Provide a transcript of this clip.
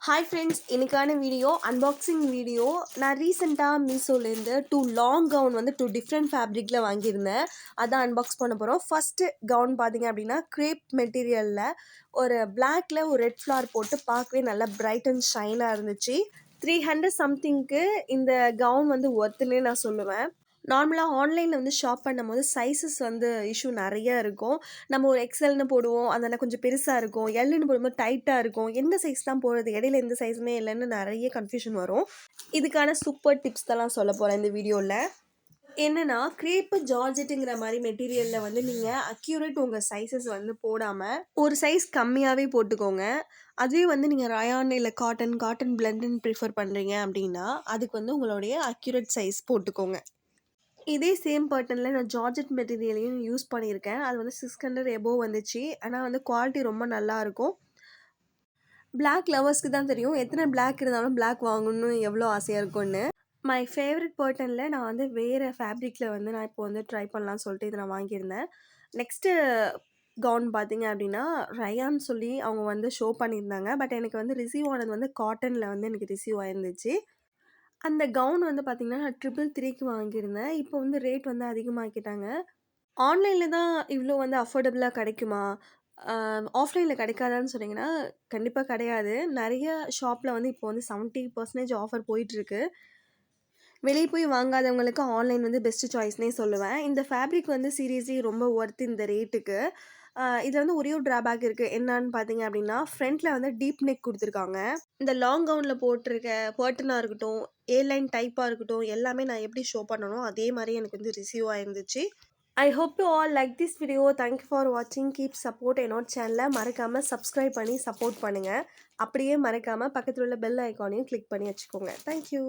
Hi friends, இன்னைக்கான video unboxing video. நான் ரீசெண்டாக மீஷோலேருந்து 2 லாங் கவுன் வந்து 2 டிஃப்ரெண்ட் ஃபேப்ரிக்கில் வாங்கியிருந்தேன். அதான் அன்பாக்ஸ் பண்ண போகிறோம். ஃபஸ்ட்டு கவுன் பார்த்தீங்க அப்படின்னா க்ரேப் மெட்டீரியலில் ஒரு பிளாக்ல ஒரு ரெட் ஃப்ளார் போட்டு பார்க்கவே நல்லா பிரைட் அண்ட் ஷைனாக இருந்துச்சு. 300 சம்திங்க்கு இந்த கவுன் வந்து ஒர்த்துன்னே நான் சொல்லுவேன். நார்மலாக ஆன்லைனில் வந்து ஷாப் பண்ணும்போது சைஸஸ் வந்து இஷ்யூ நிறைய இருக்கும். நம்ம ஒரு எக்ஸ்எல்னு போடுவோம், அதெல்லாம் கொஞ்சம் பெருசாக இருக்கும். எல்லுன்னு போடும்போது டைட்டாக இருக்கும். எந்த சைஸ் தான் போடுறது, இடையில எந்த சைஸுமே இல்லைன்னு நிறைய கன்ஃபியூஷன் வரும். இதுக்கான சூப்பர் டிப்ஸ் தான் சொல்ல போகிறேன் இந்த வீடியோவில். என்னன்னா, கிரேப்பு ஜார்ஜெட்டுங்கிற மாதிரி மெட்டீரியலில் வந்து நீங்கள் அக்யூரேட் உங்கள் சைஸஸ் வந்து போடாமல் ஒரு சைஸ் கம்மியாகவே போட்டுக்கோங்க. அதுவே வந்து நீங்கள் ரயான் இல்லை காட்டன் பிளெண்டுன்னு ப்ரிஃபர் பண்ணுறீங்க அப்படின்னா அதுக்கு வந்து உங்களுடைய அக்யூரேட் சைஸ் போட்டுக்கோங்க. இதே சேம் பேட்டர்னில் நான் ஜார்ஜெட் மெட்டீரியலையும் யூஸ் பண்ணியிருக்கேன். அது வந்து 600 எபோவ் வந்துச்சு. ஆனால் வந்து குவாலிட்டி ரொம்ப நல்லாயிருக்கும். பிளாக் லவர்ஸ்க்கு தான் தெரியும் எத்தனை பிளாக் இருந்தாலும் பிளாக் வாங்கணும்னு எவ்வளோ ஆசையாக இருக்கும்னு. மை ஃபேவரட் பேட்டர்னில் நான் வந்து வேறு ஃபேப்ரிக்கில் வந்து நான் இப்போ வந்து ட்ரை பண்ணலான்னு சொல்லிட்டு இதை நான் வாங்கியிருந்தேன். நெக்ஸ்ட்டு கவுன் பார்த்தீங்க அப்படின்னா ரயான்னு சொல்லி அவங்க வந்து ஷோ பண்ணியிருந்தாங்க. பட் எனக்கு வந்து ரிசீவ் ஆனது வந்து காட்டனில் வந்து எனக்கு ரிசீவ் ஆயிருந்துச்சு. அந்த கவுன் வந்து பார்த்தீங்கன்னா, நான் 333க்கு வாங்கியிருந்தேன். இப்போ வந்து ரேட் வந்து அதிகமாக்கிட்டாங்க. ஆன்லைனில் தான் இவ்வளோ வந்து அஃபோர்டபுளாக கிடைக்குமா? ஆஃப்லைனில் கிடைக்காதான்னு சொன்னீங்கன்னா, கண்டிப்பா கிடையாது. நெறைய ஷாப்பில் வந்து இப்போ வந்து 70% ஆஃபர் போயிட்டுருக்கு. வெளிய போய் வாங்காதவங்களுக்கு ஆன்லைன் வந்து பெஸ்ட் சாய்ஸ்னே சொல்லுவேன். இந்த ஃபேப்ரிக் வந்து சீரியஸ்லி ரொம்ப ஒர்த் இந்த ரேட்டுக்கு. இதில் வந்து ஒரே ஒரு ட்ராபேக் இருக்குது. என்னான்னு பார்த்தீங்க அப்படின்னா, ஃப்ரண்ட்டில் வந்து டீப் நெக் குடுத்துருக்காங்க. இந்த லாங் கவுனில் போட்டிருக்க பர்ட்டனாக இருக்கட்டும், ஏர்லைன் டைப்பாக இருக்கட்டும், எல்லாமே நான் எப்படி ஷோ பண்ணனோ அதே மாதிரி எனக்கு வந்து ரிசீவ் ஆயிருந்துச்சு. I hope you all like this video. Thank you for வாட்சிங். கீப் சப்போர்ட் என்னோட சேனலை மறக்காமல் சப்ஸ்கிரைப் பண்ணி சப்போர்ட் பண்ணுங்கள். அப்படியே மறக்காமல் பக்கத்தில் உள்ள பெல் ஐக்கானையும் கிளிக் பண்ணி வச்சுக்கோங்க. Thank you.